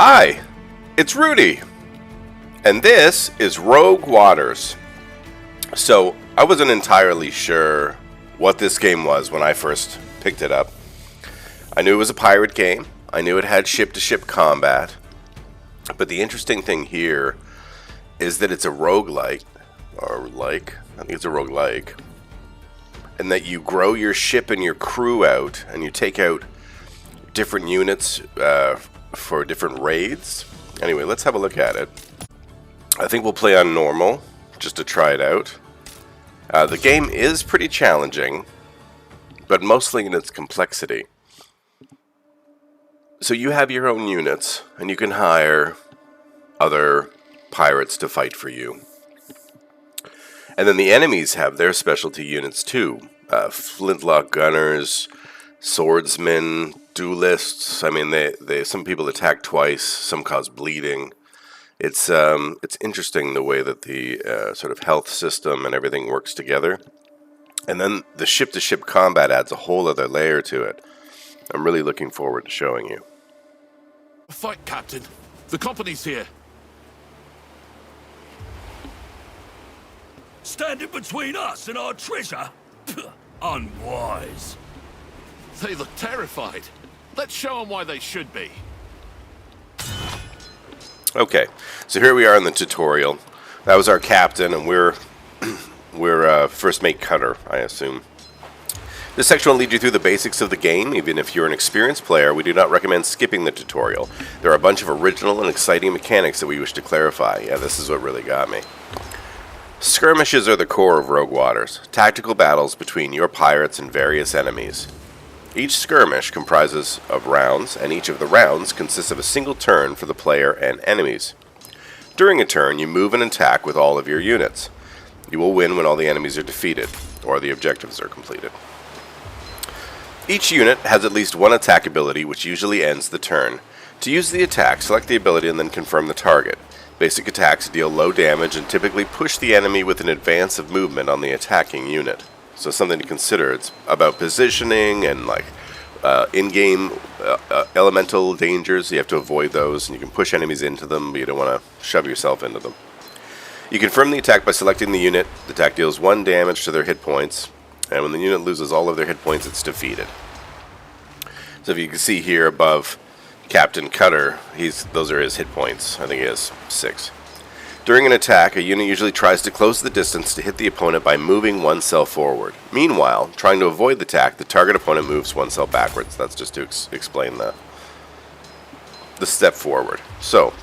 Hi, it's Rudy, and this is Rogue Waters. So, I wasn't entirely sure what this game was when I first picked it up. I knew it was a pirate game, I knew it had ship-to-ship combat, but the interesting thing here is that it's a roguelite, I think it's a roguelike, and that you grow your ship and your crew out, and you take out different units for different raids. Anyway, let's have a look at it. I think we'll play on normal, just to try it out. The game is pretty challenging, but mostly in its complexity. So you have your own units, and you can hire other pirates to fight for you. And then the enemies have their specialty units too. Flintlock gunners, swordsmen, duelists. I mean, some people attack twice, some cause bleeding. It's interesting the way that the sort of health system and everything works together. And then the ship-to-ship combat adds a whole other layer to it. I'm really looking forward to showing you. Fight, Captain. The company's here. Standing between us and our treasure? Unwise. They look terrified. Let's show them why they should be. Okay, so here we are in the tutorial. That was our captain, and we're first mate cutter, I assume. This section will lead you through the basics of the game. Even if you're an experienced player, we do not recommend skipping the tutorial. There are a bunch of original and exciting mechanics that we wish to clarify. Yeah, this is what really got me. Skirmishes are the core of Rogue Waters, tactical battles between your pirates and various enemies. Each skirmish comprises of rounds, and each of the rounds consists of a single turn for the player and enemies. During a turn, you move and attack with all of your units. You will win when all the enemies are defeated, or the objectives are completed. Each unit has at least one attack ability, which usually ends the turn. To use the attack, select the ability and then confirm the target. Basic attacks deal low damage and typically push the enemy with an advance of movement on the attacking unit. So something to consider. It's about positioning and like in-game elemental dangers. You have to avoid those, and you can push enemies into them, but you don't want to shove yourself into them. You confirm the attack by selecting the unit. The attack deals 1 damage to their hit points, and when the unit loses all of their hit points, it's defeated. So if you can see here above Captain Cutter, those are his hit points. I think he has 6. During an attack, a unit usually tries to close the distance to hit the opponent by moving 1 cell forward. Meanwhile, trying to avoid the attack, the target opponent moves 1 cell backwards. That's just to explain the step forward. So,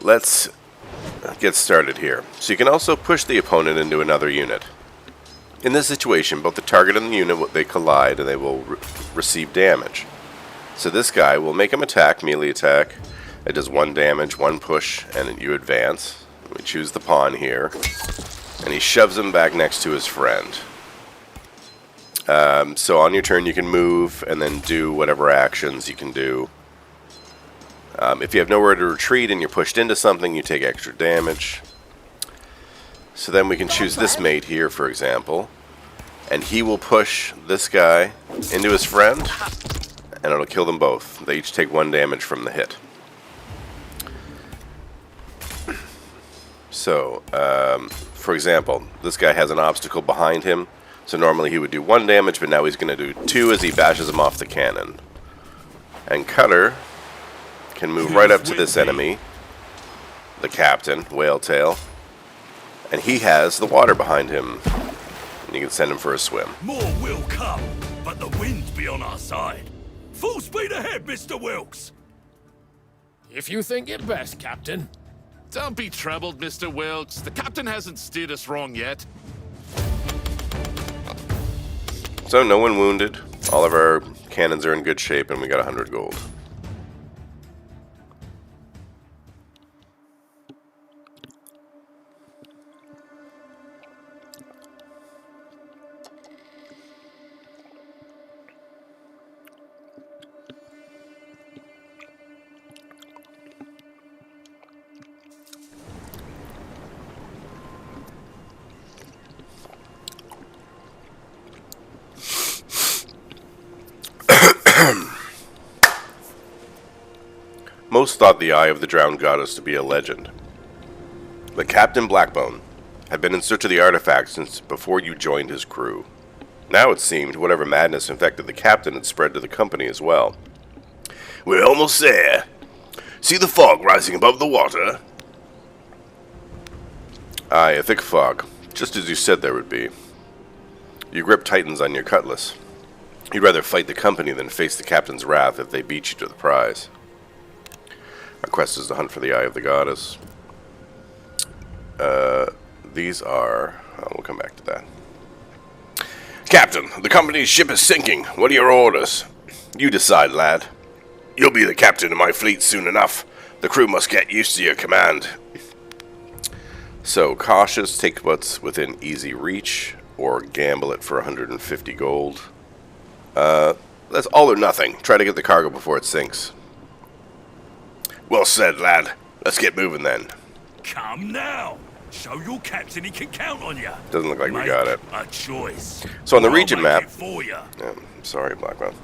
let's get started here. So you can also push the opponent into another unit. In this situation, both the target and the unit, they collide, and they will receive damage. So this guy will make him attack, melee attack. It does 1 damage, 1 push, and you advance. We choose the pawn here. And he shoves him back next to his friend. So on your turn you can move and then do whatever actions you can do. If you have nowhere to retreat and you're pushed into something, you take extra damage. So then we can choose this mate here, for example. And he will push this guy into his friend, and it'll kill them both. They each take 1 damage from the hit. So, for example, this guy has an obstacle behind him. So normally he would do 1 damage, but now he's going to do 2 as he bashes him off the cannon. And Cutter can move right up to this enemy, the captain, Whaletail. And he has the water behind him. And you can send him for a swim. More will come, but the wind be on our side. Full speed ahead, Mr. Wilkes. If you think it best, Captain. Don't be troubled, Mr. Wilkes. The captain hasn't steered us wrong yet. So no one wounded. All of our cannons are in good shape, and we got 100 gold. Most thought the Eye of the Drowned Goddess to be a legend. But Captain Blackbone had been in search of the artifact since before you joined his crew. Now it seemed whatever madness infected the captain had spread to the company as well. We're almost there. See the fog rising above the water? Aye, a thick fog, just as you said there would be. You grip tightens on your cutlass. You'd rather fight the company than face the captain's wrath if they beat you to the prize. Our quest is to hunt for the Eye of the Goddess. These are... we'll come back to that. Captain, the company's ship is sinking. What are your orders? You decide, lad. You'll be the captain of my fleet soon enough. The crew must get used to your command. So, cautious, take what's within easy reach, or gamble it for 150 gold. That's all or nothing. Try to get the cargo before it sinks. Well said, lad. Let's get moving then. Come now. Show your captain he can count on you. Doesn't look like we Make got it. a choice. So on the I'll region make map... it for you. Sorry, Blackbone.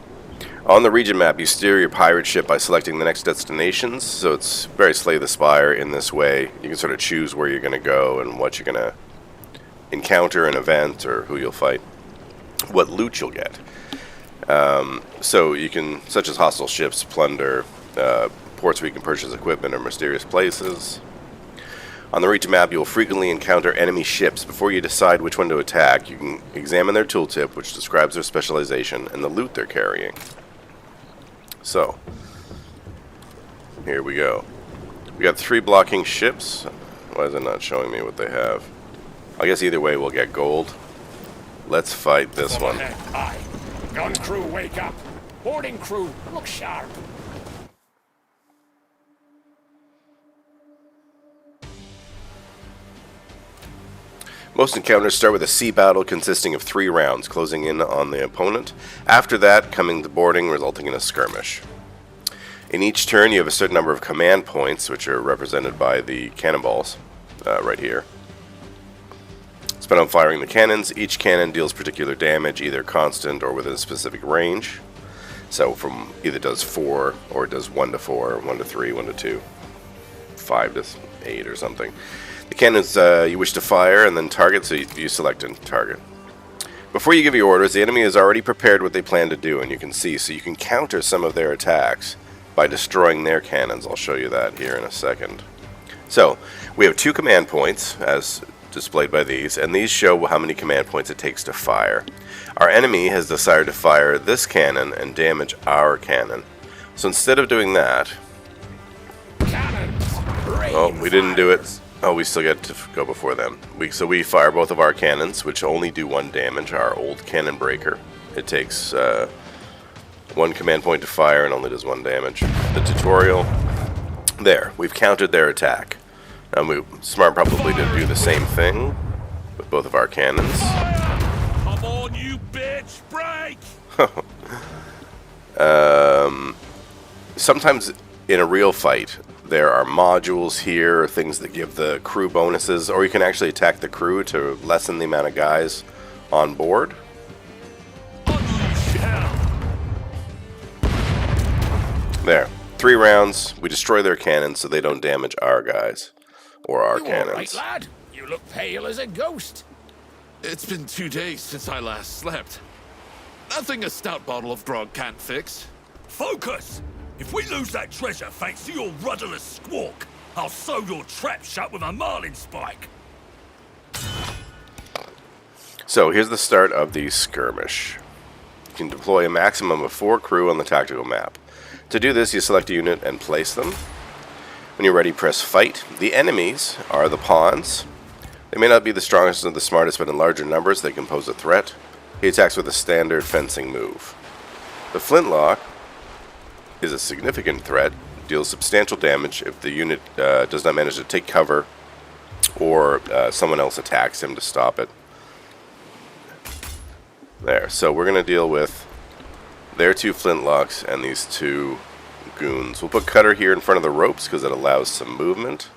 On the region map, you steer your pirate ship by selecting the next destinations, so it's very Slay the Spire in this way. You can sort of choose where you're going to go and what you're going to encounter, an event, or who you'll fight. What loot you'll get. So you can, such as hostile ships, plunder, ports where you can purchase equipment, or mysterious places. On the region map, you will frequently encounter enemy ships. Before you decide which one to attack, you can examine their tooltip, which describes their specialization, and the loot they're carrying. So, here we go. We got 3 blocking ships. Why is it not showing me what they have? I guess either way we'll get gold. Let's fight this one. Aye. Gun crew, wake up. Boarding crew, look sharp. Most encounters start with a sea battle consisting of 3 rounds, closing in on the opponent. After that, coming to boarding, resulting in a skirmish. In each turn, you have a certain number of command points, which are represented by the cannonballs, right here. Spent on firing the cannons. Each cannon deals particular damage, either constant or within a specific range. So from either does 4, or it does 1 to 4, 1 to 3, 1 to 2, 5 to 8 or something. The cannons you wish to fire and then target, so you select and target. Before you give your orders, the enemy has already prepared what they plan to do, and you can see, so you can counter some of their attacks by destroying their cannons. I'll show you that here in a second. So, we have 2 command points, as displayed by these, and these show how many command points it takes to fire. Our enemy has decided to fire this cannon and damage our cannon. So instead of doing that... Oh, we didn't do it. Oh, we still get to go before them. So we fire both of our cannons, which only do 1 damage, our old cannon breaker. It takes 1 command point to fire and only does 1 damage. The tutorial, there, we've countered their attack. Smart probably to do the same thing with both of our cannons. Come on, you bitch! Break! Sometimes in a real fight, there are modules here, things that give the crew bonuses, or you can actually attack the crew to lessen the amount of guys on board. There. 3 rounds. We destroy their cannons so they don't damage our guys. Or our cannons. All right, lad? You look pale as a ghost. It's been 2 days since I last slept. Nothing a stout bottle of grog can't fix. Focus! If we lose that treasure thanks to your rudderless squawk, I'll sew your trap shut with a marlin spike. So here's the start of the skirmish. You can deploy a maximum of 4 crew on the tactical map. To do this, you select a unit and place them. When you're ready, press fight. The enemies are the pawns. They may not be the strongest or the smartest, but in larger numbers they can pose a threat. He attacks with a standard fencing move. The flintlock is a significant threat, deals substantial damage if the unit does not manage to take cover or someone else attacks him to stop it. There, so we're going to deal with their 2 flintlocks and these 2 goons. We'll put Cutter here in front of the ropes because it allows some movement.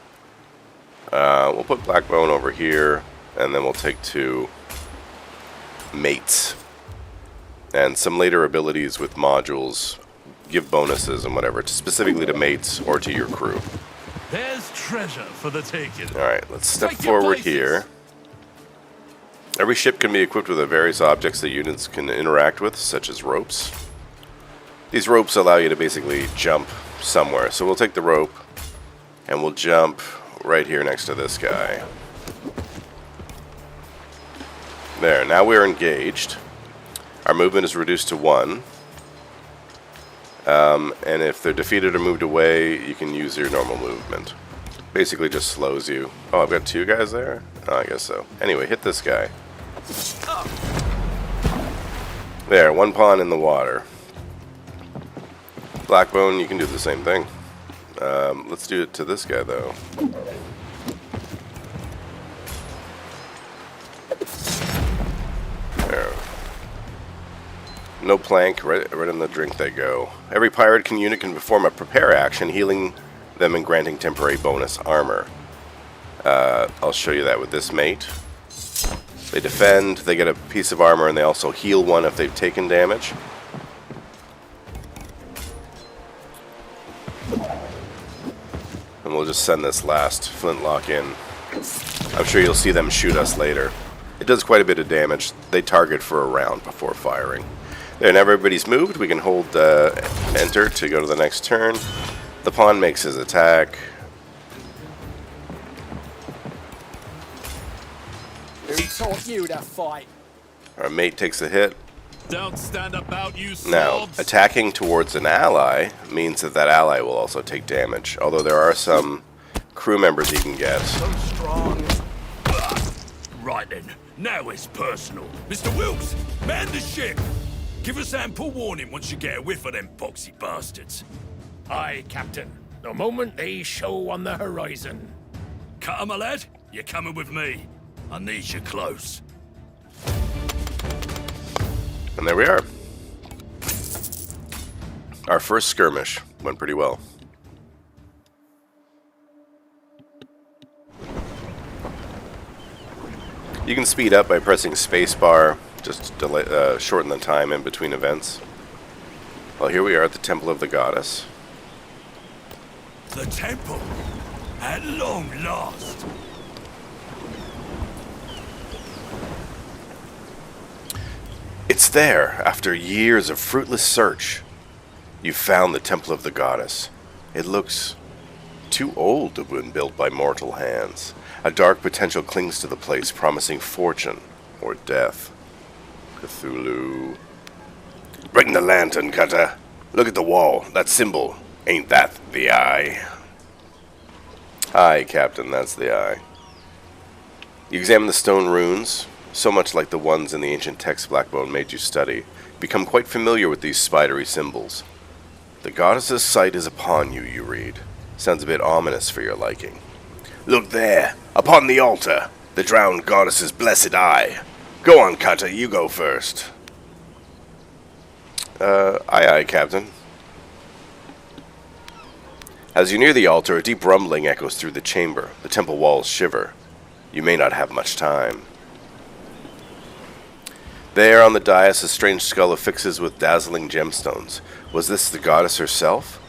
We'll put Blackbone over here, and then we'll take 2 mates. And some later abilities with modules give bonuses and whatever, specifically to mates or to your crew. There's treasure for the taking. All right, let's step Take your forward places. here. Every ship can be equipped with the various objects that units can interact with, such as ropes. These ropes allow you to basically jump somewhere. So we'll take the rope and we'll jump right here next to this guy. There, now we're engaged. Our movement is reduced to 1. And if they're defeated or moved away, you can use your normal movement. Basically just slows you. Oh, I've got 2 guys there? Oh, I guess so. Anyway, hit this guy. There, 1 pawn in the water. Blackbone, you can do the same thing. Let's do it to this guy, though. There. No plank, right in the drink they go. Every pirate unit can perform a prepare action, healing them and granting temporary bonus armor. I'll show you that with this mate. They defend, they get a piece of armor, and they also heal 1 if they've taken damage. And we'll just send this last flintlock in. I'm sure you'll see them shoot us later. It does quite a bit of damage. They target for a round before firing. There, now everybody's moved. We can hold enter to go to the next turn. The pawn makes his attack. Who taught you to fight? Our mate takes a hit. Don't stand about, you Now, slobs. attacking towards an ally means that that ally will also take damage. Although there are some crew members he can get. So strong. Right then, now it's personal. Mr. Wilkes, man the ship. Give us ample warning once you get a whiff of them boxy bastards. Aye, Captain. The moment they show on the horizon. Cutter, my lad, you're coming with me. I need you close. And there we are. Our first skirmish went pretty well. You can speed up by pressing spacebar, just to shorten the time in between events. Well, here we are at the Temple of the Goddess. The temple, at long last. It's there, after years of fruitless search. You've found the Temple of the Goddess. It looks too old to have been built by mortal hands. A dark potential clings to the place, promising fortune or death. Cthulhu. Bring the lantern, Cutter. Look at the wall. That symbol. Ain't that the eye? Aye, Captain, that's the eye. You examine the stone runes, so much like the ones in the ancient text Blackbone made you study. Become quite familiar with these spidery symbols. The goddess's sight is upon you, you read. Sounds a bit ominous for your liking. Look there, upon the altar. The drowned goddess's blessed eye. Go on, Cutter, you go first. Aye, Captain. As you near the altar, a deep rumbling echoes through the chamber. The temple walls shiver. You may not have much time. There on the dais, a strange skull affixes with dazzling gemstones. Was this the goddess herself?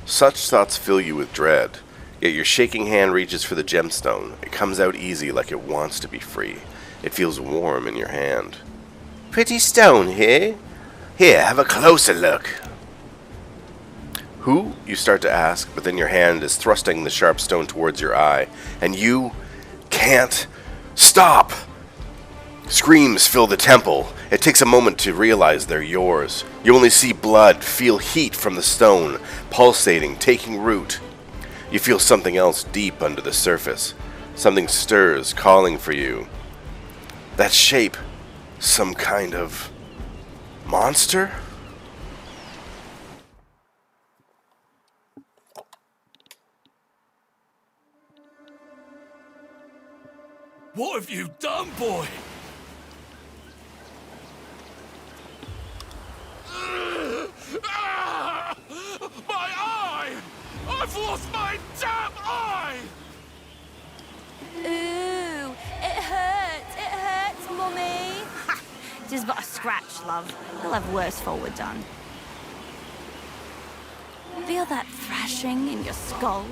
Such thoughts fill you with dread. Yet your shaking hand reaches for the gemstone. It comes out easy, like it wants to be free. It feels warm in your hand. Pretty stone here. Here, have a closer look. Who? You start to ask, but then your hand is thrusting the sharp stone towards your eye, and you can't stop. Screams fill the temple. It takes a moment to realize they're yours. You only see blood, feel heat from the stone, pulsating, taking root. You feel something else deep under the surface. Something stirs, calling for you. That shape, some kind of monster? What have you done, boy? My eye! I've lost my damn eye! Ooh, it hurts, Mummy. Ha! Just but a scratch, love. He'll have worse forward done. Feel that thrashing in your skull?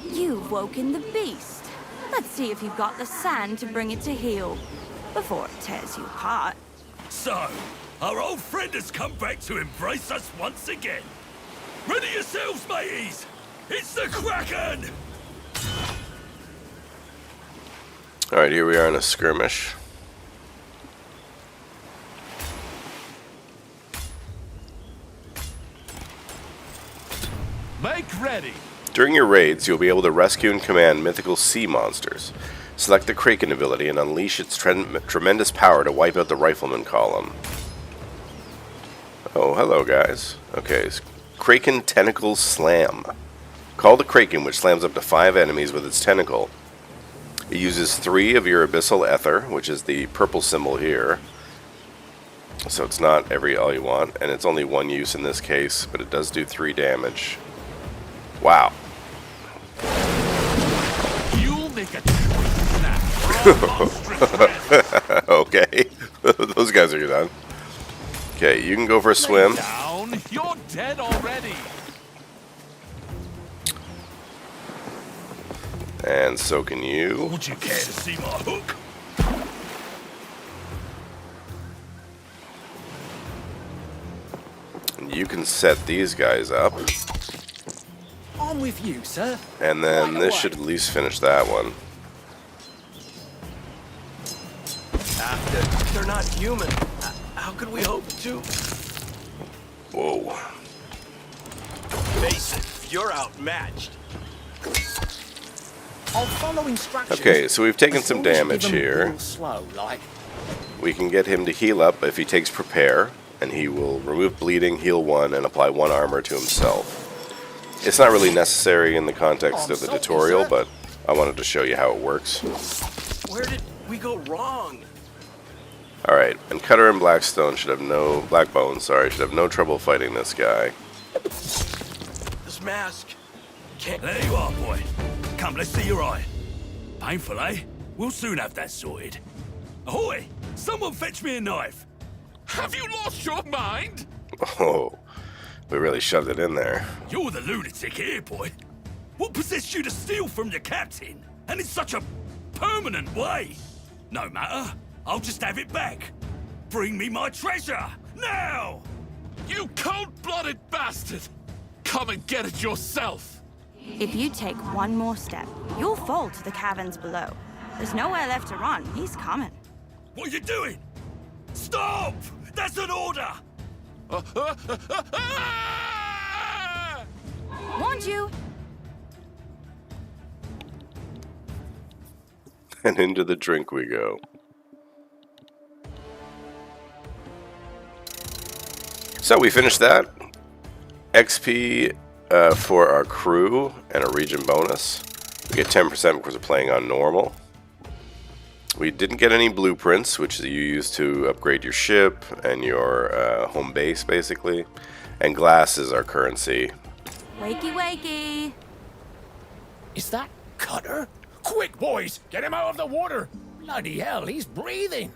You've woken the beast. Let's see if you've got the sand to bring it to heel before it tears you apart. So, our old friend has come back to embrace us once again. Ready yourselves, mateys! It's the Kraken! Alright, here we are in a skirmish. Make ready. During your raids, you'll be able to rescue and command mythical sea monsters. Select the Kraken ability and unleash its tremendous power to wipe out the Rifleman column. Oh, hello guys. Okay, Kraken Tentacle Slam. Call the Kraken, which slams up to 5 enemies with its tentacle. It uses 3 of your Abyssal Ether, which is the purple symbol here. So it's not all you want, and it's only 1 use in this case, but it does do 3 damage. Wow. You'll make a choice now for a monstrous death. Okay. Those guys are done. Okay, you can go for a swim. Down. You're dead already. And so can you. Would you care to see my hook? You can set these guys up. I'm with you, sir. And then Right this away. should at least finish that one. They're not human. How could we hope to? Whoa. Face it, you're outmatched. I'll follow instructions. Okay, so we've taken As some long as you damage give 'em here. real slow, like. We can get him to heal up if he takes Prepare, and he will remove bleeding, heal 1, and apply 1 armor to himself. It's not really necessary in the context of the sorry, tutorial, sir. but I wanted to show you how it works. Where did we go wrong? Alright, and Cutter and Blackbone should have no trouble fighting this guy. This mask can't. There you are, boy. Come, let's see your eye. Painful, eh? We'll soon have that sorted. Ahoy! Someone fetch me a knife. Have you lost your mind? Oh, we really shoved it in there. You're the lunatic here, boy. What possessed you to steal from your captain? And in such a permanent way? No matter. I'll just have it back. Bring me my treasure, now! You cold-blooded bastard! Come and get it yourself. If you take one more step, you'll fall to the caverns below. There's nowhere left to run. He's coming. What are you doing? Stop! That's an order! Warned you. And into the drink we go. So we finished that. XP for our crew and a region bonus. We get 10% because we're playing on normal. We didn't get any blueprints, which you use to upgrade your ship and your home base, basically. And glass is our currency. Wakey, wakey. Is that Cutter? Quick, boys! Get him out of the water! Bloody hell, he's breathing!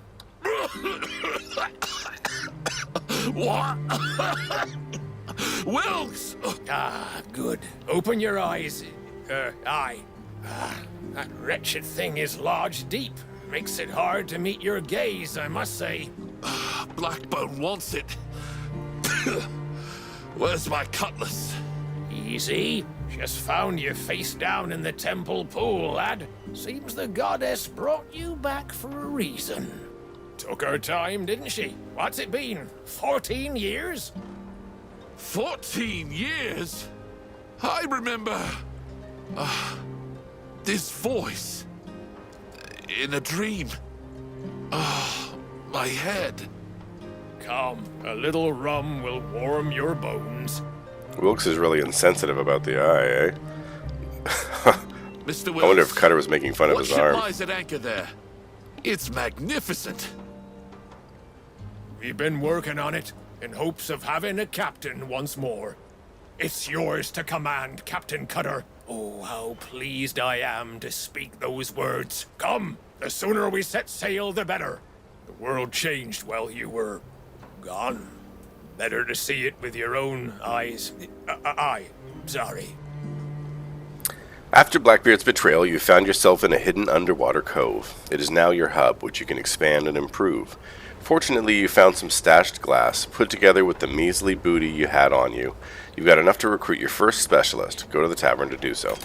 What? Wilkes! Ah, good. Open your eyes. Aye. That wretched thing is lodged deep. Makes it hard to meet your gaze, I must say. Blackbone wants it. Where's my cutlass? Easy. Just found you face down in the temple pool, lad. Seems the goddess brought you back for a reason. Took her time, didn't she? What's it been? 14 years? 14 years? I remember... this voice. In a dream. My head. Come, a little rum will warm your bones. Wilkes is really insensitive about the eye, eh? Mr. Wilkes, I wonder if Cutter was making fun of what his ship arm. lies at anchor there? It's magnificent. We've been working on it, in hopes of having a captain once more. It's yours to command, Captain Cutter. Oh, how pleased I am to speak those words. Come, the sooner we set sail, the better. The world changed while you were gone. Better to see it with your own eyes. Sorry. After Blackbeard's betrayal, you found yourself in a hidden underwater cove. It is now your hub, which you can expand and improve. Fortunately, you found some stashed glass, put together with the measly booty you had on you. You've got enough to recruit your first specialist. Go to the tavern to do so.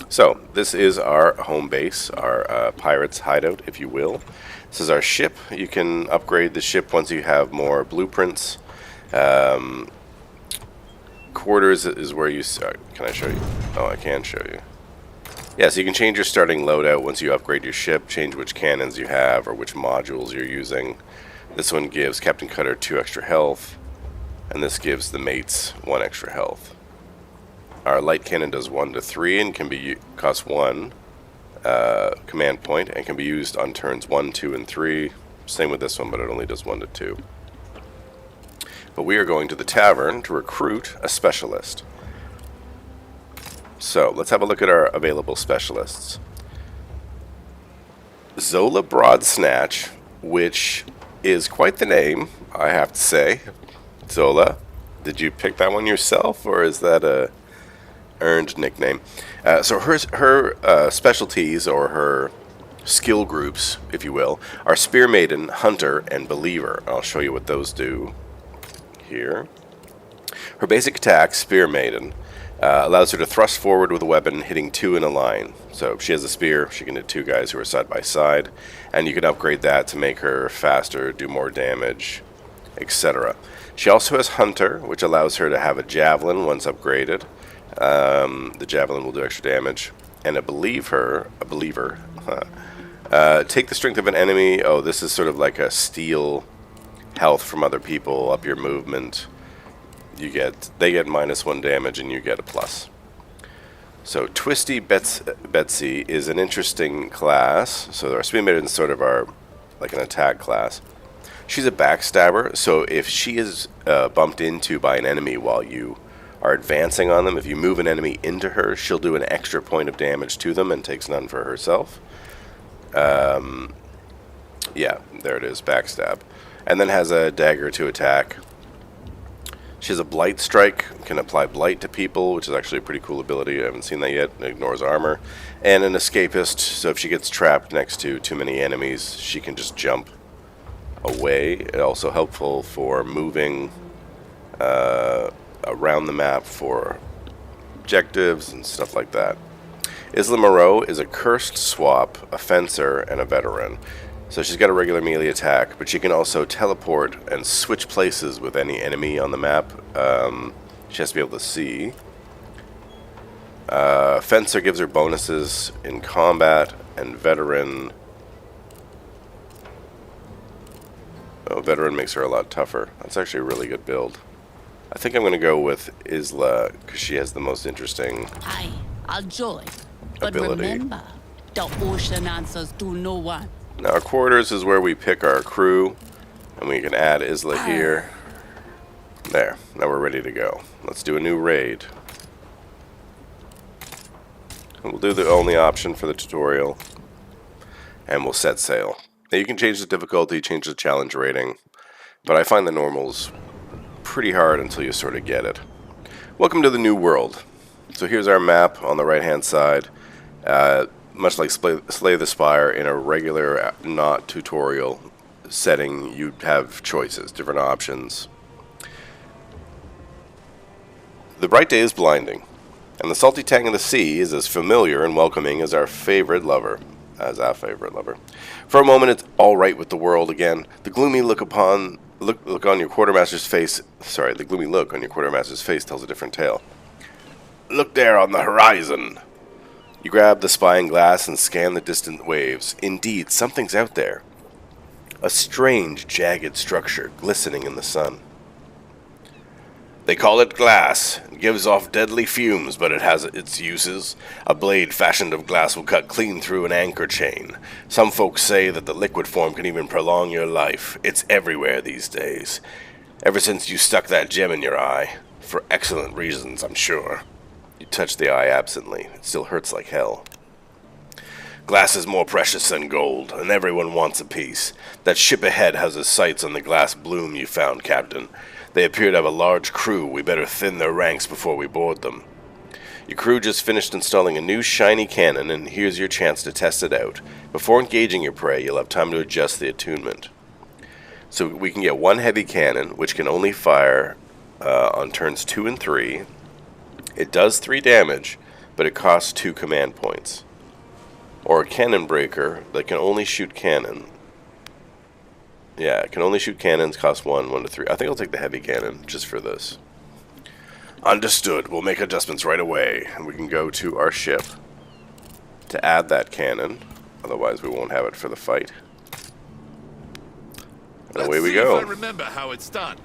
So, this is our home base, our pirate's hideout, if you will. This is our ship. You can upgrade the ship once you have more blueprints. Quarters is where you... can I show you? Oh, I can show you. Yeah, so you can change your starting loadout once you upgrade your ship, change which cannons you have or which modules you're using. This one gives Captain Cutter 2 extra health, and this gives the mates 1 extra health. Our light cannon does 1 to 3 and can be costs 1 command point and can be used on turns 1, 2, and 3. Same with this one, but it only does 1 to 2. But we are going to the tavern to recruit a specialist. So, let's have a look at our available specialists. Zola Broadsnatch, which is quite the name, I have to say. Zola, did you pick that one yourself, or is that a earned nickname? So her specialties, or her skill groups, if you will, are Spear Maiden, Hunter, and Believer. I'll show you what those do here. Her basic attack, Spear Maiden, allows her to thrust forward with a weapon, hitting 2 in a line. So if she has a spear, she can hit 2 guys who are side by side, and you can upgrade that to make her faster, do more damage, etc. She also has Hunter, which allows her to have a javelin once upgraded. The javelin will do extra damage. And a believer, take the strength of an enemy. Oh, this is sort of like a steal health from other people, up your movement. They get -1 damage and you get a plus. So Twisty Betsy is an interesting class. So our Spear Maiden is sort of like an attack class. She's a backstabber, so if she is bumped into by an enemy while you are advancing on them, if you move an enemy into her, she'll do an extra point of damage to them and takes none for herself. Yeah, there it is, backstab. And then has a dagger to attack. She has a blight strike, can apply blight to people, which is actually a pretty cool ability. I haven't seen that yet. It ignores armor. And an escapist, so if she gets trapped next to too many enemies, she can just jump away. Also helpful for moving around the map for objectives and stuff like that. Isla Moreau is a cursed swap, a fencer, and a veteran. So she's got a regular melee attack, but she can also teleport and switch places with any enemy on the map. She has to be able to see. Fencer gives her bonuses in combat, and veteran... Oh, veteran makes her a lot tougher. That's actually a really good build. I think I'm going to go with Isla, because she has the most interesting Aye, I'll join. But ability. remember, the ocean answers to no one. Now, our quarters is where we pick our crew, and we can add Isla here. There. Now we're ready to go. Let's do a new raid. And we'll do the only option for the tutorial, and we'll set sail. Now, you can change the difficulty, change the challenge rating, but I find the normals pretty hard until you sort of get it. Welcome to the new world. So here's our map on the right-hand side. Much like Slay the Spire, in a regular, not tutorial setting, you'd have choices, different options. The bright day is blinding, and the salty tang of the sea is as familiar and welcoming as our favorite lover. For a moment, it's all right with the world again. The gloomy look on your quartermaster's face. Sorry, the gloomy look on your quartermaster's face tells a different tale. Look there on the horizon. You grab the spying glass and scan the distant waves. Indeed, something's out there. A strange, jagged structure glistening in the sun. They call it glass. It gives off deadly fumes, but it has its uses. A blade fashioned of glass will cut clean through an anchor chain. Some folks say that the liquid form can even prolong your life. It's everywhere these days. Ever since you stuck that gem in your eye. For excellent reasons, I'm sure. You touch the eye absently. It still hurts like hell. Glass is more precious than gold, and everyone wants a piece. That ship ahead has its sights on the glass bloom you found, Captain. They appear to have a large crew. We better thin their ranks before we board them. Your crew just finished installing a new shiny cannon, and here's your chance to test it out. Before engaging your prey, you'll have time to adjust the attunement. So we can get one heavy cannon, which can only fire on turns 2 and 3. It does 3 damage, but it costs 2 command points. Or a cannon breaker that can only shoot cannon. Yeah, it can only shoot cannons, cost 1 to 3. I think I'll take the heavy cannon just for this. Understood. We'll make adjustments right away. And we can go to our ship to add that cannon. Otherwise, we won't have it for the fight. And away we go. Let's see if I remember how it's done.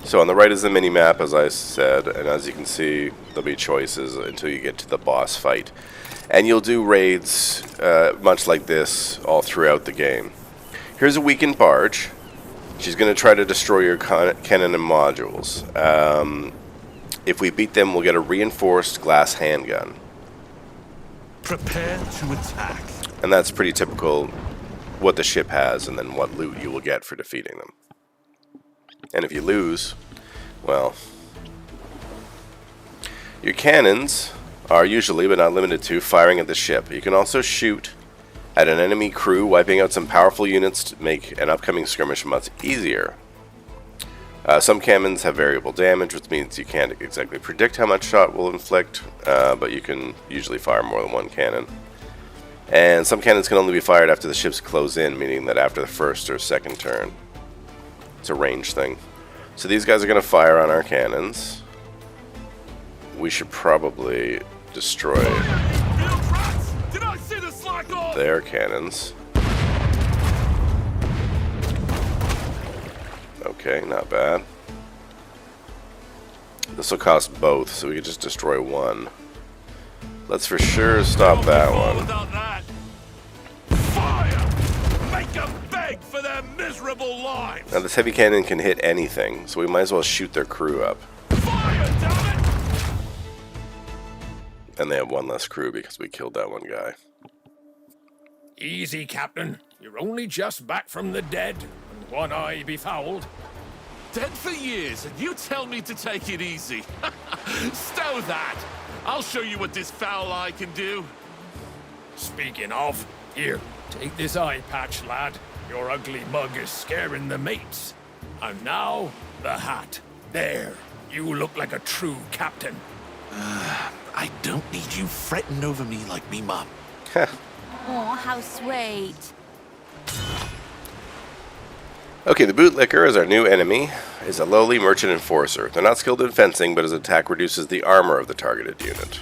So on the right is the mini-map, as I said. And as you can see, there'll be choices until you get to the boss fight. And you'll do raids much like this all throughout the game. Here's a weakened barge. She's going to try to destroy your cannon and modules. If we beat them, we'll get a reinforced glass handgun. Prepare to attack. And that's pretty typical what the ship has and then what loot you will get for defeating them. And if you lose, well, your cannons are usually, but not limited to, firing at the ship. You can also shoot at an enemy crew, wiping out some powerful units to make an upcoming skirmish much easier. Some cannons have variable damage, which means you can't exactly predict how much shot will inflict, but you can usually fire more than one cannon. And some cannons can only be fired after the ships close in, meaning that after the first or second turn. It's a range thing. So these guys are going to fire on our cannons. We should probably destroy their cannons. Okay, not bad. This will cost both, so we can just destroy one. Let's for sure stop that one. Fire! Make them beg for their miserable lives! Now this heavy cannon can hit anything, so we might as well shoot their crew up. Fire, damn it! And they have one less crew because we killed that one guy. Easy, Captain. You're only just back from the dead, and one eye befouled. Dead for years, and you tell me to take it easy. Stow that! I'll show you what this foul eye can do. Speaking of, here, take this eye patch, lad. Your ugly mug is scaring the mates. And now, the hat. There, you look like a true captain. I don't need you fretting over me like me mum. Oh, how sweet. Okay, the bootlicker is our new enemy. Is a lowly merchant enforcer. They're not skilled in fencing, but his attack reduces the armor of the targeted unit.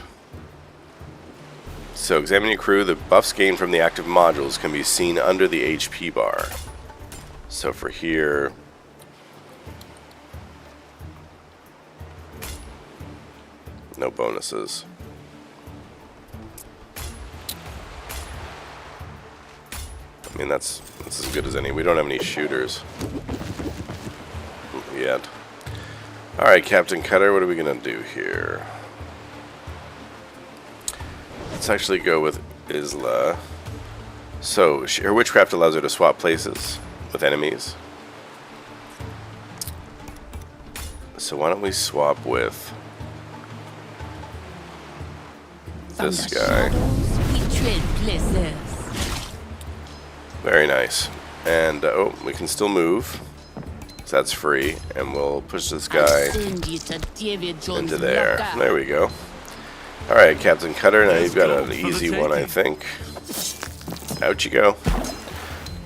So examine your crew. The buffs gained from the active modules can be seen under the HP bar. So for here, no bonuses. I mean, that's as good as any. We don't have any shooters yet. Alright, Captain Cutter, what are we going to do here? Let's actually go with Isla. So, her witchcraft allows her to swap places with enemies. So why don't we swap with this guy. Very nice. And, oh, we can still move. So that's free. And we'll push this guy into there. There we go. Alright, Captain Cutter. Now you've got an easy one, I think. Out you go.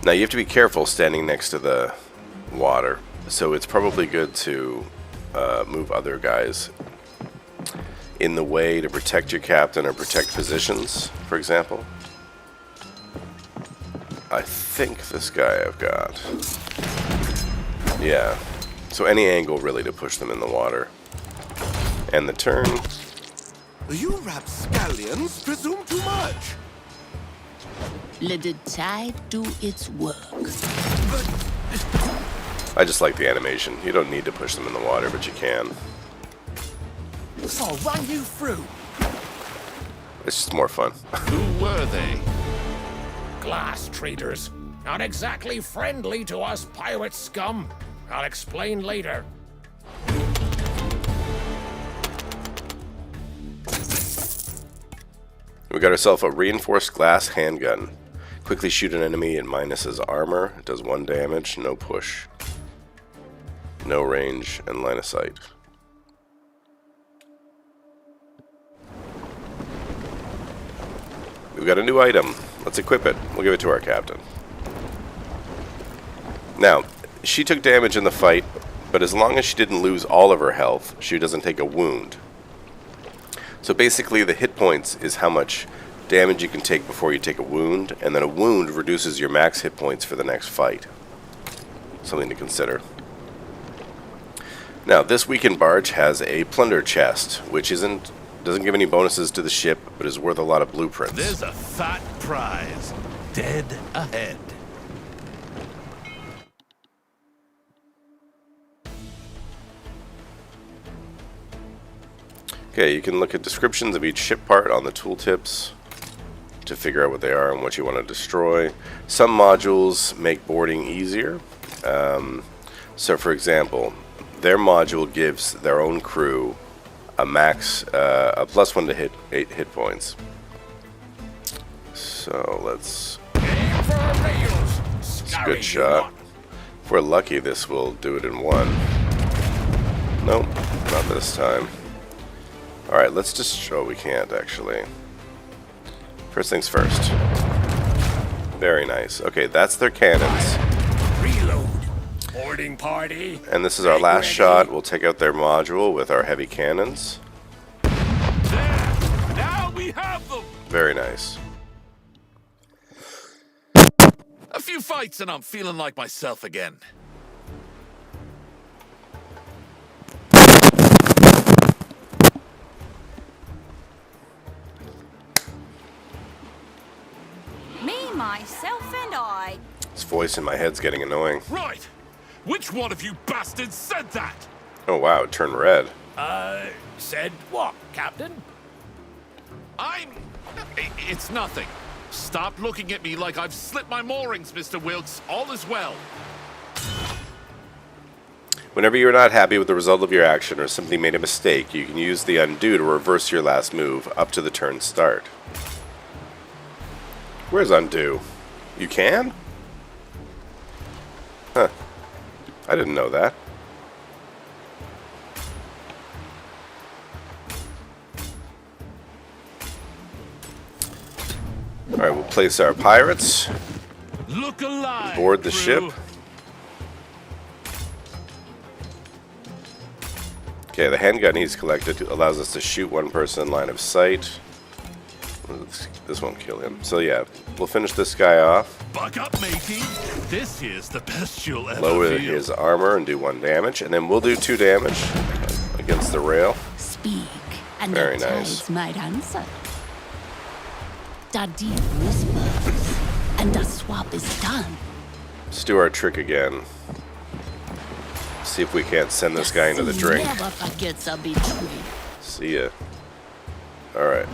Now you have to be careful standing next to the water. So it's probably good to move other guys in the way to protect your captain or protect positions, for example. I think this guy I've got. Yeah. So any angle really to push them in the water. And the turn. You rapscallions presume too much. Let the tide do its work. I just like the animation. You don't need to push them in the water, but you can. I'll run you through. It's just more fun. Who were they? Glass traders. Not exactly friendly to us pirate scum. I'll explain later. We got ourselves a reinforced glass handgun. Quickly shoot an enemy and minus his armor. It does 1 damage, no push. No range and line of sight. We've got a new item. Let's equip it. We'll give it to our captain. Now, she took damage in the fight, but as long as she didn't lose all of her health, she doesn't take a wound. So basically the hit points is how much damage you can take before you take a wound, and then a wound reduces your max hit points for the next fight. Something to consider. Now, this weekend barge has a plunder chest, which doesn't give any bonuses to the ship, but is worth a lot of blueprints. There's a fat prize dead ahead. Okay, you can look at descriptions of each ship part on the tooltips to figure out what they are and what you want to destroy. Some modules make boarding easier. So for example, their module gives their own crew a max, a +1 to 8 hit points. So let's... It's a good shot. If we're lucky, this will do it in 1. Nope, not this time. Alright, let's just... Oh, we can't, actually. First things first. Very nice. Okay, that's their cannons. Reload. Boarding party. And this is our last shot. We'll take out their module with our heavy cannons. There! Now we have them! Very nice. A few fights and I'm feeling like myself again. Me, myself, and I. This voice in my head's getting annoying. Right! Which one of you bastards said that? Oh wow, it turned red. Said what, Captain? It's nothing. Stop looking at me like I've slipped my moorings, Mr. Wilkes. All is well. Whenever you're not happy with the result of your action or simply made a mistake, you can use the undo to reverse your last move up to the turn start. Where's undo? You can? Huh. I didn't know that. Alright, we'll place our pirates. Look alive, Board the crew. ship. Okay, the handgun he's collected allows us to shoot one person in line of sight. This won't kill him. So yeah, we'll finish this guy off. Buck up, matey. This here's the best you'll ever Lower feel. his armor and do 1 damage, and then we'll do 2 damage against the rail. Speak, and Very the nice. tides might answer. The deep whispers, and the swap is done. Let's do our trick again. See if we can't send this guy into the drink. Never forgets a betrayal. See ya. Alright.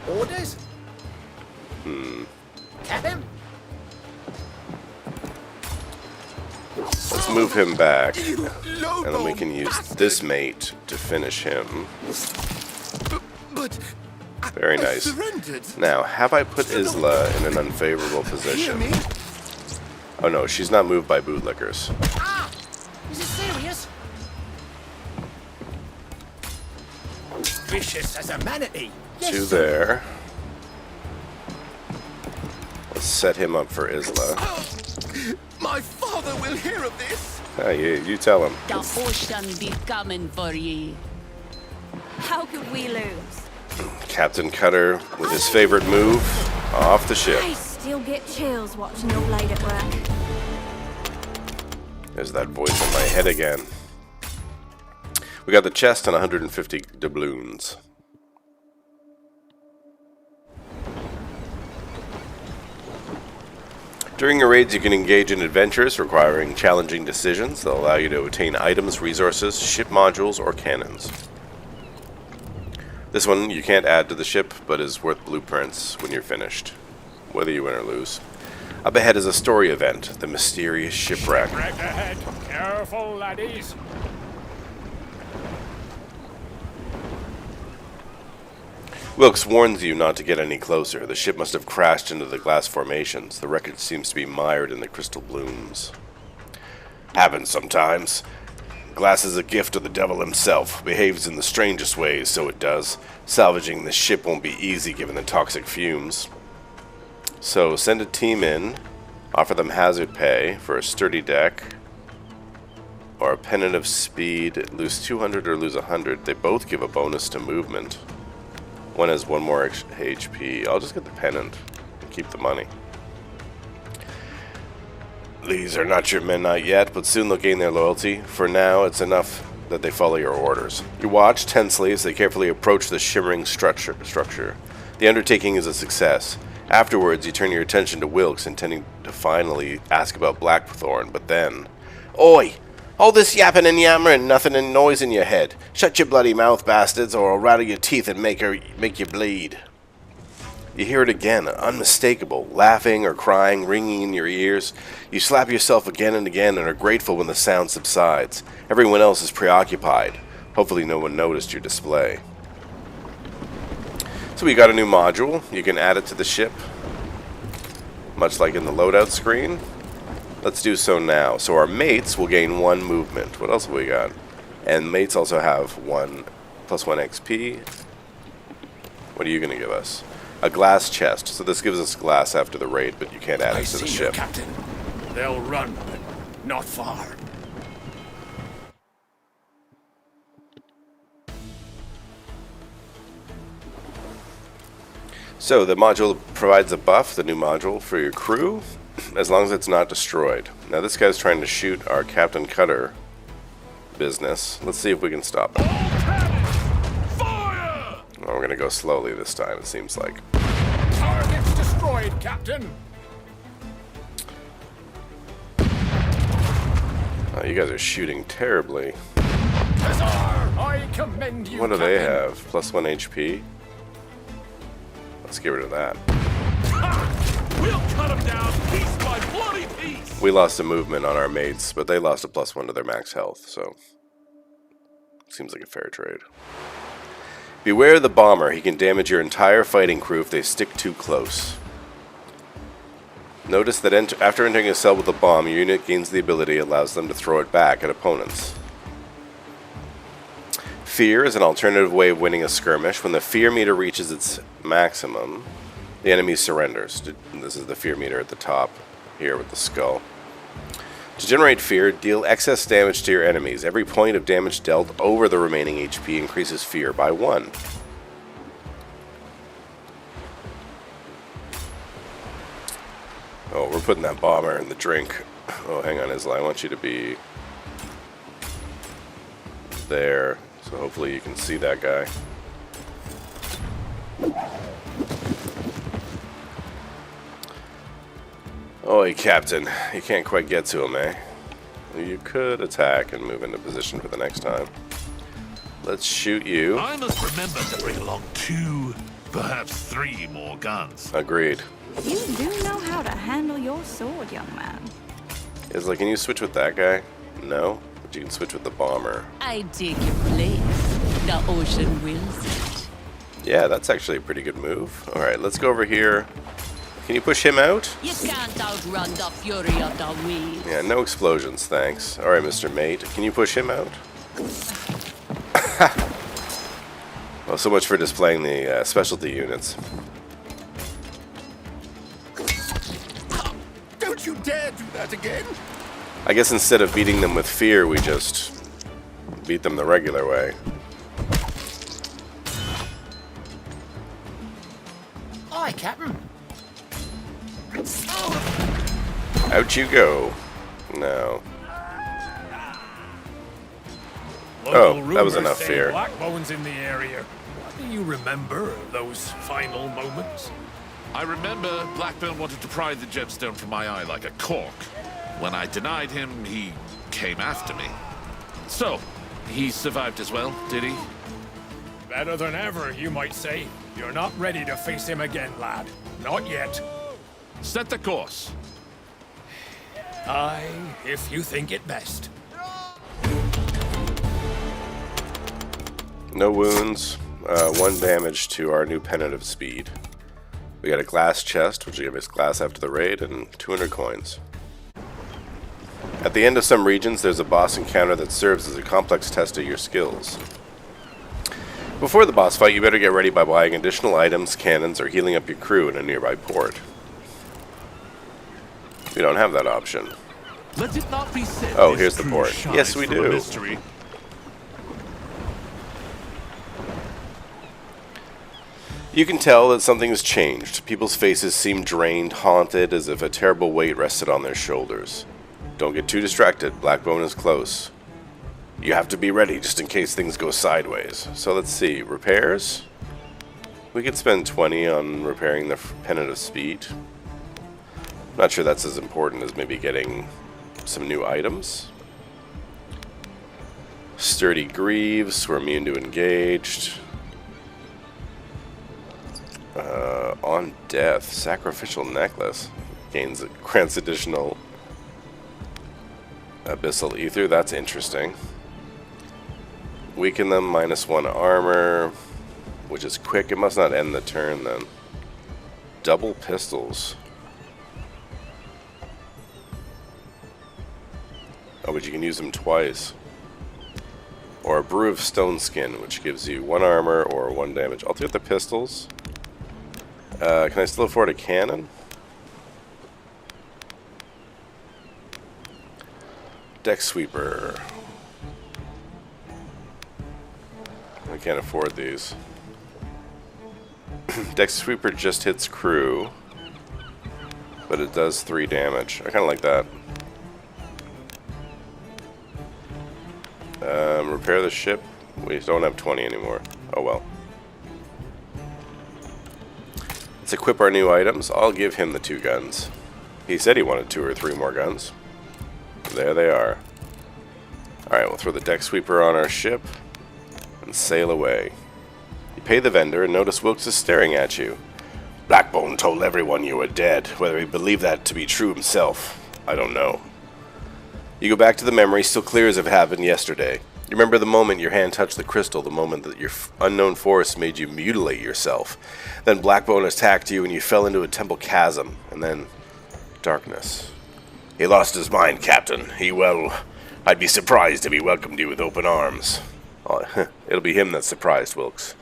Orders? Captain? Let's move him back. And then we can use this mate to finish him. But Very I nice. surrendered. Now, have I put Isla in an unfavorable Hear position? me? Oh no, she's not moved by bootlickers. Ah! Is it serious? Vicious as a manatee. Yes, 2 sir. there. Let's set him up for Isla. My father will hear of this. Ah, you tell him. The ocean be coming for ye. How could we lose? Captain Cutter with his favorite move off the ship. I still get chills watching your late at work. There's that voice in my head again. We got the chest and 150 doubloons. During your raids, you can engage in adventures requiring challenging decisions that allow you to obtain items, resources, ship modules, or cannons. This one you can't add to the ship, but is worth blueprints when you're finished, whether you win or lose. Up ahead is a story event, the mysterious shipwreck. Wreck ahead. Careful, laddies. Wilkes warns you not to get any closer. The ship must have crashed into the glass formations. The wreckage seems to be mired in the crystal blooms. Happens sometimes. Glass is a gift of the devil himself. Behaves in the strangest ways, so it does. Salvaging this ship won't be easy given the toxic fumes. So send a team in. Offer them hazard pay for a sturdy deck. Or a pennant of speed. Lose 200 or lose 100. They both give a bonus to movement. One has one more HP. I'll just get the pennant and keep the money. These are not your men, not yet, but soon they'll gain their loyalty. For now, it's enough that they follow your orders. You watch tensely as they carefully approach the shimmering structure. The undertaking is a success. Afterwards, you turn your attention to Wilkes, intending to finally ask about Blackthorn, but then... Oi! All this yapping and yammering, nothing and noise in your head. Shut your bloody mouth, bastards, or I'll rattle your teeth and make you bleed. You hear it again, unmistakable, laughing or crying, ringing in your ears. You slap yourself again and again and are grateful when the sound subsides. Everyone else is preoccupied. Hopefully no one noticed your display. So we got a new module. You can add it to the ship, much like in the loadout screen. Let's do so now. So our mates will gain 1 movement. What else have we got? And mates also have +1 XP. What are you going to give us? A glass chest. So this gives us glass after the raid, but you can't add it to the ship. Captain. They'll run, but not far. So the module provides a buff, the new module, for your crew, as long as it's not destroyed. Now this guy's trying to shoot our Captain Cutter business. Let's see if we can stop him. Fire! Well, we're going to go slowly this time, it seems like. Target's destroyed, Captain. Oh, you guys are shooting terribly. Huzzah! I commend you, What do they Captain. have? +1 HP? Let's get rid of that. We'll cut him down piece by bloody piece! We lost a movement on our mates, but they lost a +1 to their max health, so... seems like a fair trade. Beware the bomber. He can damage your entire fighting crew if they stick too close. Notice that after entering a cell with a bomb, your unit gains the ability that allows them to throw it back at opponents. Fear is an alternative way of winning a skirmish. When the fear meter reaches its maximum, the enemy surrenders. This is the fear meter at the top here with the skull. To generate fear, deal excess damage to your enemies. Every point of damage dealt over the remaining HP increases fear by 1. Oh, we're putting that bomber in the drink. Oh, hang on, Isla. I want you to be there. So hopefully you can see that guy. Oi, Captain. You can't quite get to him, eh? You could attack and move into position for the next time. Let's shoot you. I must remember to bring along 2, perhaps 3 more guns. Agreed. You do know how to handle your sword, young man. Isla, can you switch with that guy? No? But you can switch with the bomber. I take your place. The ocean wills it. Yeah, that's actually a pretty good move. Alright, let's go over here. Can you push him out? You can't outrun the fury of the waves. Yeah, no explosions, thanks. Alright, Mr. Mate, can you push him out? Well, so much for displaying the specialty units. Don't you dare do that again! I guess instead of beating them with fear, we just beat them the regular way. Aye, Captain. Out you go. No. Oh, that was enough fear. Blackbone's in the area. What do you remember of those final moments? I remember Blackbone wanted to pry the gemstone from my eye like a cork. When I denied him, he came after me. So, he survived as well, did he? Better than ever, you might say. You're not ready to face him again, lad. Not yet. Set the course. Aye, if you think it best. No wounds. 1 damage to our new pennant of speed. We got a glass chest, which will give us glass after the raid, and 200 coins. At the end of some regions, there's a boss encounter that serves as a complex test of your skills. Before the boss fight, you better get ready by buying additional items, cannons, or healing up your crew in a nearby port. We don't have that option. Let it not be said Oh, this here's the crew port. shies Yes, we from a do. mystery. You can tell that something has changed. People's faces seem drained, haunted, as if a terrible weight rested on their shoulders. Don't get too distracted. Blackbone is close. You have to be ready just in case things go sideways. So let's see. Repairs? We could spend 20 on repairing the pennant of speed. Not sure that's as important as maybe getting some new items. Sturdy greaves. We're immune to engaged. On death. Sacrificial necklace. Grants additional abyssal ether. That's interesting. Weaken them. -1 armor. Which is quick. It must not end the turn then. Double pistols. Oh, but you can use them twice. Or a brew of stone skin, which gives you 1 armor or 1 damage. I'll take the pistols. Can I still afford a cannon? Deck sweeper. I can't afford these. Deck sweeper just hits crew, but it does 3 damage. I kind of like that. Repair the ship. We don't have 20 anymore. Oh well. Let's equip our new items. I'll give him the 2 guns. He said he wanted 2 or 3 more guns. There they are. Alright, we'll throw the deck sweeper on our ship and sail away. You pay the vendor and notice Wilkes is staring at you. Blackbone told everyone you were dead. Whether he believed that to be true himself, I don't know. You go back to the memory, still clear as if it happened yesterday. You remember the moment your hand touched the crystal, the moment that your unknown force made you mutilate yourself. Then Blackbone attacked you and you fell into a temple chasm, and then darkness. He lost his mind, Captain. I'd be surprised if he welcomed you with open arms. Oh, it'll be him that's surprised, Wilkes.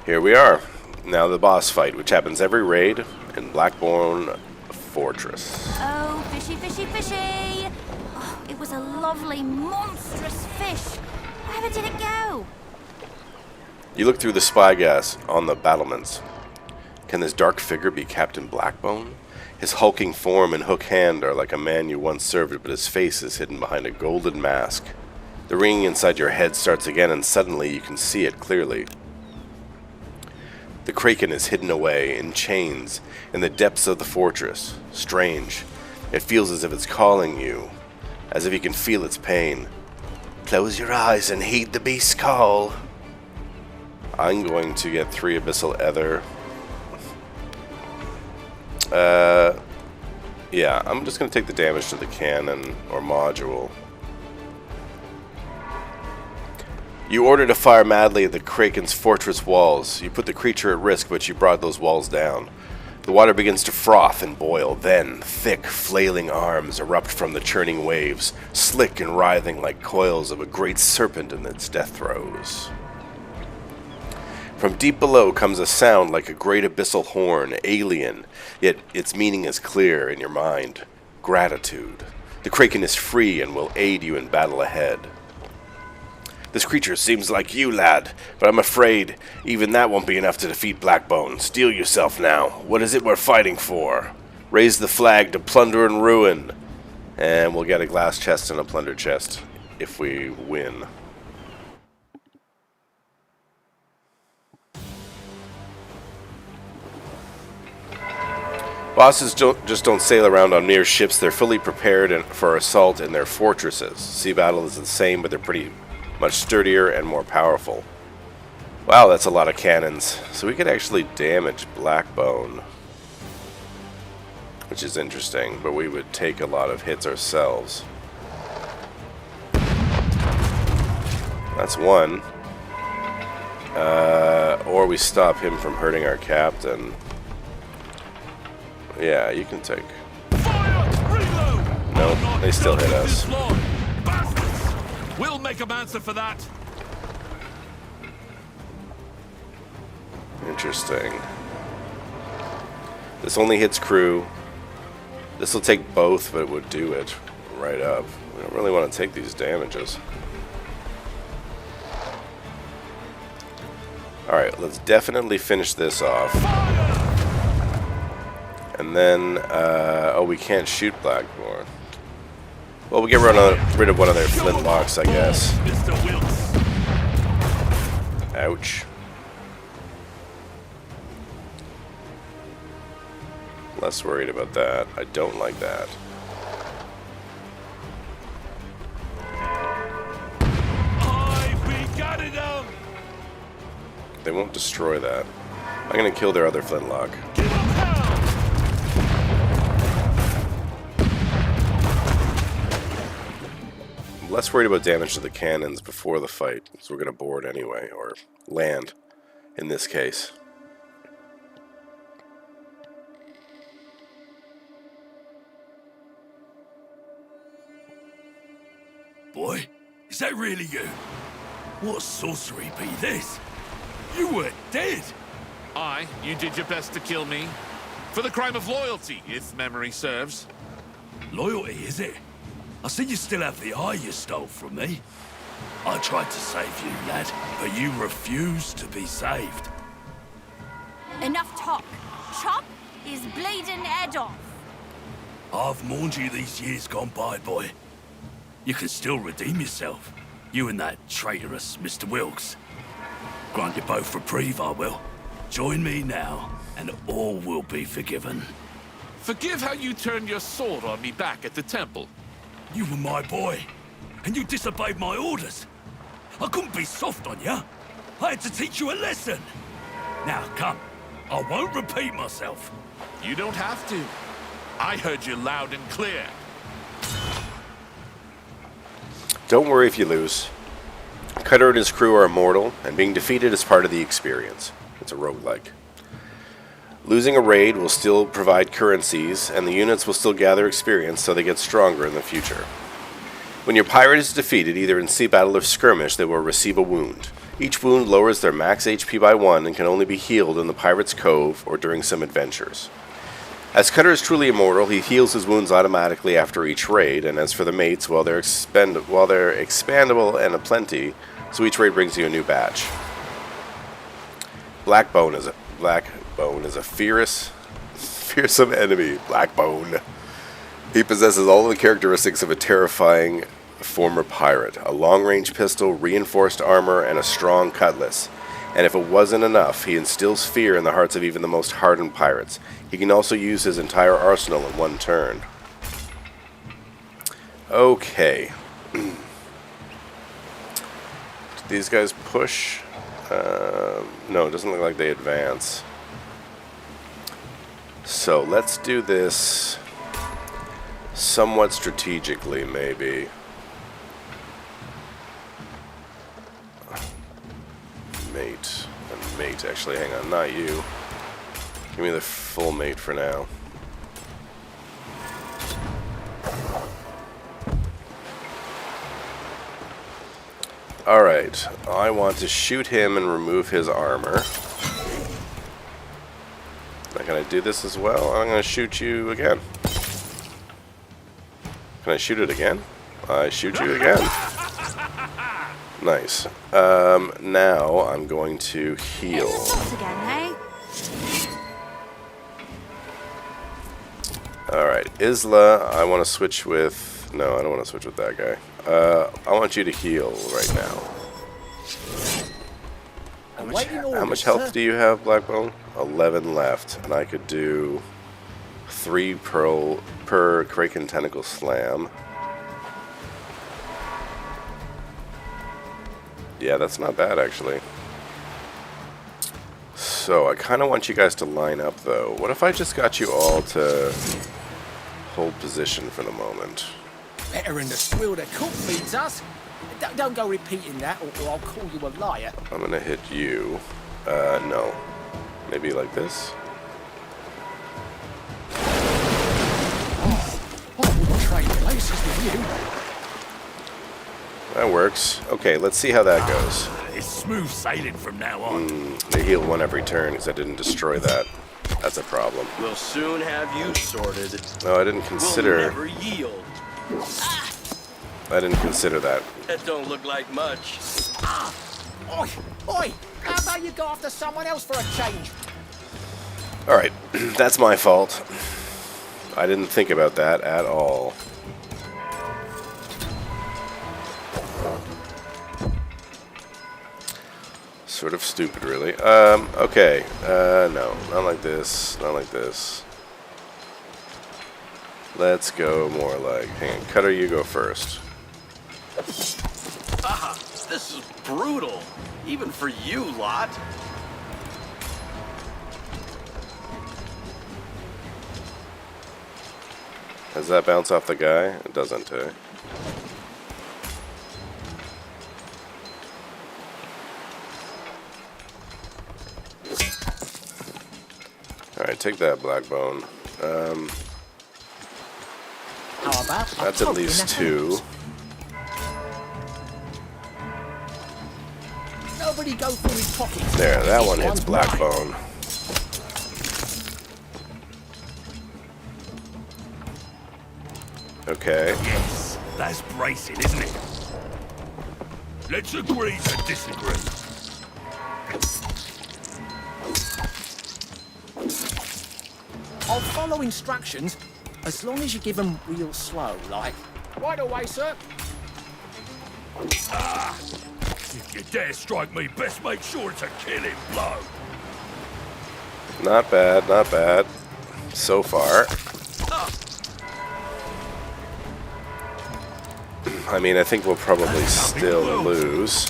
Here we are. Now the boss fight, which happens every raid in Blackbone Fortress. Oh, fishy, fishy, fishy! Oh, it was a lovely, monstrous fish. Where did it go? You look through the spy gas on the battlements. Can this dark figure be Captain Blackbone? His hulking form and hook hand are like a man you once served, but his face is hidden behind a golden mask. The ringing inside your head starts again, and suddenly you can see it clearly. The Kraken is hidden away, in chains, in the depths of the fortress. Strange. It feels as if it's calling you, as if you can feel its pain. Close your eyes and heed the beast's call. I'm going to get 3 abyssal ether. Yeah, I'm just going to take the damage to the cannon or module. You order to fire madly at the Kraken's fortress walls. You put the creature at risk, but you brought those walls down. The water begins to froth and boil. Then, thick, flailing arms erupt from the churning waves, slick and writhing like coils of a great serpent in its death throes. From deep below comes a sound like a great abyssal horn, alien, yet its meaning is clear in your mind. Gratitude. The Kraken is free and will aid you in battle ahead. This creature seems like you, lad, but I'm afraid even that won't be enough to defeat Blackbone. Steel yourself now. What is it we're fighting for? Raise the flag to plunder and ruin. And we'll get a glass chest and a plunder chest if we win. Bosses just don't sail around on mere ships. They're fully prepared for assault in their fortresses. Sea battle is the same, but they're pretty much sturdier and more powerful. Wow, that's a lot of cannons. So we could actually damage Blackbone, which is interesting, but we would take a lot of hits ourselves. That's one. Or we stop him from hurting our captain. Yeah, you can take. Nope, they still hit us. We'll make him answer for that. Interesting. This only hits crew. This will take both, but it would do it right up. We don't really want to take these damages. Alright, let's definitely finish this off. And then, oh, we can't shoot Blackbone. Well, we get rid of one of their flintlocks, I guess. Ouch. Less worried about that. I don't like that. They won't destroy that. I'm gonna kill their other flintlock. I'm less worried about damage to the cannons before the fight, because we're gonna board anyway, or land in this case. Boy, is that really you? What sorcery be this? You were dead! Aye, you did your best to kill me. For the crime of loyalty, if memory serves. Loyalty, is it? I see you still have the eye you stole from me. I tried to save you, lad, but you refused to be saved. Enough talk. Chop his bleeding head off. I've mourned you these years gone by, boy. You can still redeem yourself. You and that traitorous Mr. Wilkes. Grant you both reprieve, I will. Join me now, and all will be forgiven. Forgive how you turned your sword on me back at the temple. You were my boy, and you disobeyed my orders. I couldn't be soft on you. I had to teach you a lesson. Now, come. I won't repeat myself. You don't have to. I heard you loud and clear. Don't worry if you lose. Cutter and his crew are immortal, and being defeated is part of the experience. It's a roguelike. Losing a raid will still provide currencies, and the units will still gather experience so they get stronger in the future. When your pirate is defeated, either in sea battle or skirmish, they will receive a wound. Each wound lowers their max HP by 1 and can only be healed in the Pirate's Cove or during some adventures. As Cutter is truly immortal, he heals his wounds automatically after each raid, and as for the mates, well, they're expandable and aplenty, so each raid brings you a new batch. Blackbone is a fearsome enemy. Blackbone. He possesses all the characteristics of a terrifying former pirate: a long-range pistol, reinforced armor, and a strong cutlass. And if it wasn't enough, he instills fear in the hearts of even the most hardened pirates. He can also use his entire arsenal in one turn. Okay. Did these guys push? No, it doesn't look like they advance. So let's do this somewhat strategically, maybe. Mate. And mate, actually, hang on, not you. Give me the full mate for now. Alright, I want to shoot him and remove his armor. Am I going to do this as well? I'm going to shoot you again. Can I shoot it again? I shoot you again. Nice. Now I'm going to heal. Alright, Isla, I want to switch with... No, I don't want to switch with that guy. I want you to heal right now. How much health do you have, Blackbone? 11 left, and I could do 3 pearl per Kraken Tentacle Slam. Yeah, that's not bad, actually. So, I kind of want you guys to line up, though. What if I just got you all to hold position for the moment? Better than the swill the cook feeds us. Don't go repeating that, or I'll call you a liar. I'm gonna hit you. No. Maybe like this? I wouldn't trade places with you. That works. Okay, let's see how that goes. It's smooth sailing from now on. They heal one every turn because I didn't destroy that. That's a problem. We'll soon have you sorted. No, I didn't consider. We'll never yield. I didn't consider that. That don't look like much. Oi! Oi! How about you go after someone else for a change? Alright, that's my fault. I didn't think about that at all. Sort of stupid, really. Okay. No, not like this. Not like this. Let's go more like... Hang on, Cutter, you go first. Ah, this is brutal. Even for you, lot. Does that bounce off the guy? It doesn't, eh? Alright, take that, Blackbone. How about That's at least 2. Nobody go through his pockets. There, that one This hits one's mine. Blackbone. Okay. Yes, that's bracing, isn't it? Let's agree to disagree. I'll follow instructions as long as you give them real slow, like. Right away, sir. If you dare strike me, best make sure it's a killing blow. Not bad, not bad. So far. I mean, I think we'll probably still lose.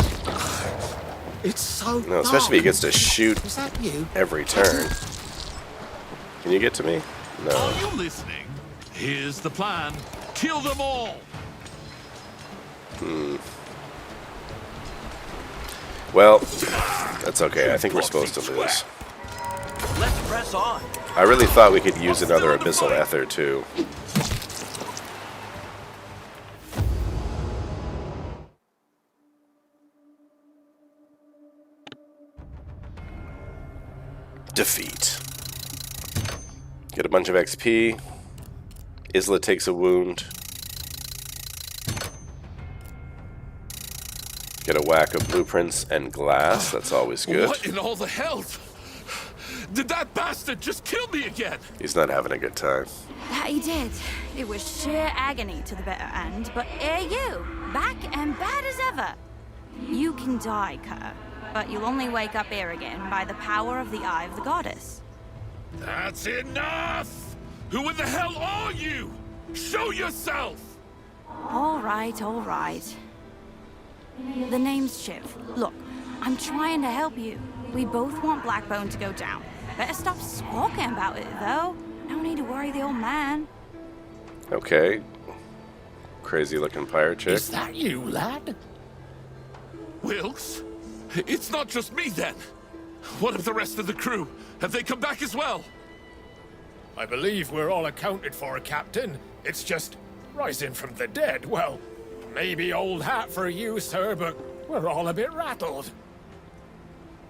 It's so No, especially if he gets to shoot Is that you? every turn. Can you get to me? Are No. you listening? Here's the plan. Kill them all. Well, that's okay. I think we're supposed to lose. Let's press on. I really thought we could use another Abyssal Ether, too. Defeat. Get a bunch of XP. Isla takes a wound. Get a whack of blueprints and glass. That's always good. What in all the hell? Did that bastard just kill me again? He's not having a good time. That he did. It was sheer agony to the bitter end, but here you, back and bad as ever. You can die, Cutter, but you'll only wake up here again by the power of the Eye of the Goddess. That's enough! Who in the hell are you? Show yourself! All right, all right. The name's Shiv. Look, I'm trying to help you. We both want Blackbone to go down. Better stop squawking about it, though. No need to worry the old man. Okay. Crazy looking pirate chick. Is that you, lad? Wilkes? It's not just me then. What of the rest of the crew? Have they come back as well? I believe we're all accounted for, Captain. It's just rising from the dead. Well, maybe old hat for you, sir, but we're all a bit rattled.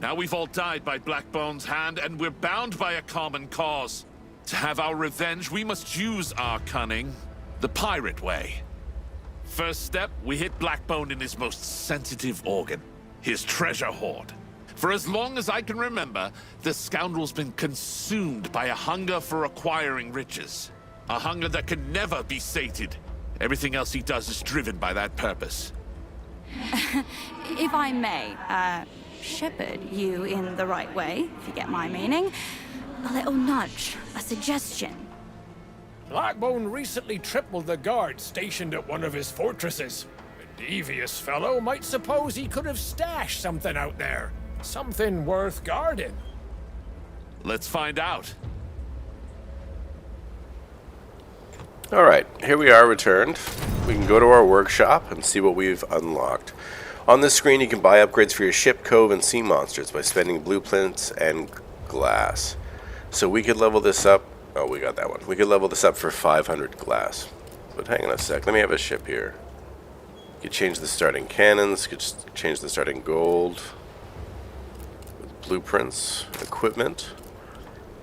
Now we've all died by Blackbone's hand, and we're bound by a common cause. To have our revenge, we must use our cunning, the pirate way. First step, we hit Blackbone in his most sensitive organ, his treasure hoard. For as long as I can remember, the scoundrel's been consumed by a hunger for acquiring riches. A hunger that can never be sated. Everything else he does is driven by that purpose. If I may, shepherd you in the right way, if you get my meaning. A little nudge, a suggestion. Blackbone recently tripled the guards stationed at one of his fortresses. A devious fellow might suppose he could have stashed something out there. Something worth guarding. Let's find out. Alright, here we are returned. we can go to our workshop and see what we've unlocked. On this screen, you can buy upgrades for your ship, cove, and sea monsters by spending blueprints and glass. So we could level this up. Oh, we got that one. We could level this up for 500 glass. But hang on a sec. Let me have a ship here. You could change the starting cannons. You could change the starting gold. Blueprints, equipment.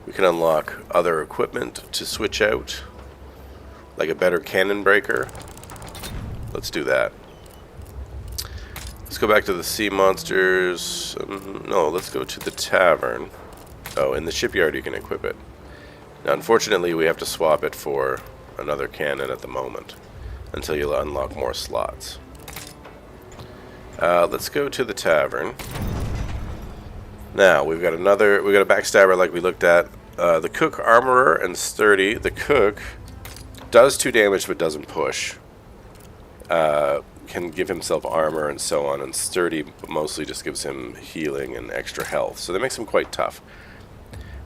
We can unlock other equipment to switch out, like a better cannon breaker. Let's do that. Let's go back to the sea monsters. No, let's go to the tavern. Oh, in the shipyard you can equip it. Now, unfortunately, we have to swap it for another cannon at the moment until you unlock more slots. Let's go to the tavern. Now, we've got a backstabber like we looked at. The cook, armorer, and sturdy. The cook does 2 damage but doesn't push. Can give himself armor and so on, and sturdy mostly just gives him healing and extra health. So that makes him quite tough.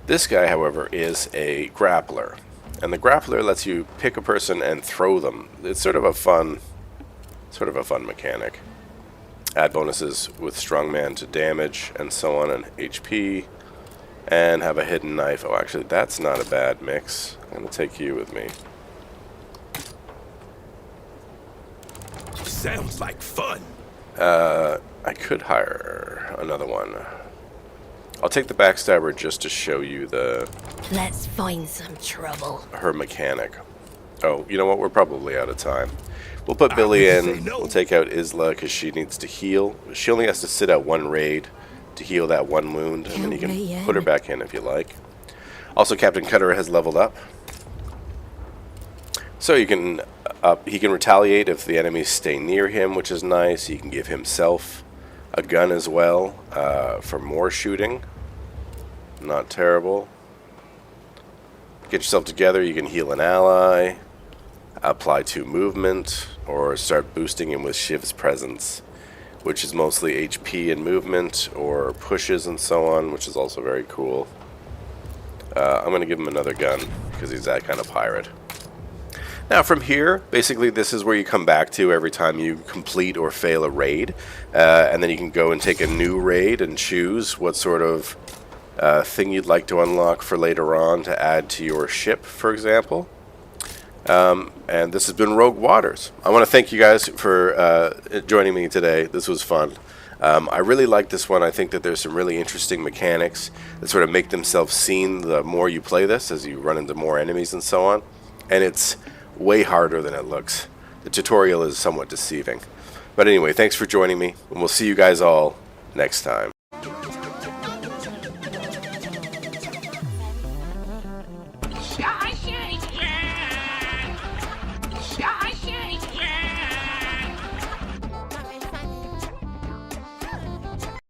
This guy, however, is a grappler. And the grappler lets you pick a person and throw them. It's sort of a fun mechanic. Add bonuses with strongman to damage and so on and HP. And have a hidden knife. Oh, actually, that's not a bad mix. I'm going to take you with me. Sounds like fun. I could hire another one. I'll take the backstabber just to show you Let's find some trouble. her mechanic. Oh, you know what? We're probably out of time. We'll put Billy in. We'll take out Isla because she needs to heal. She only has to sit out 1 raid to heal that 1 wound, and then you can put her back in if you like. Also, Captain Cutter has leveled up. So you can he can retaliate if the enemies stay near him, which is nice. He can give himself a gun as well for more shooting. Not terrible. Get yourself together. You can heal an ally, apply 2 movement, or start boosting him with Shiv's presence, which is mostly HP and movement, or pushes and so on, which is also very cool. I'm going to give him another gun because he's that kind of pirate. Now from here, basically this is where you come back to every time you complete or fail a raid. And then you can go and take a new raid and choose what sort of thing you'd like to unlock for later on to add to your ship, for example. And this has been Rogue Waters. I want to thank you guys for joining me today. This was fun. I really like this one. I think that there's some really interesting mechanics that sort of make themselves seen the more you play this, as you run into more enemies and so on. And it's way harder than it looks. The tutorial is somewhat deceiving. But anyway, thanks for joining me, and we'll see you guys all next time. Shy,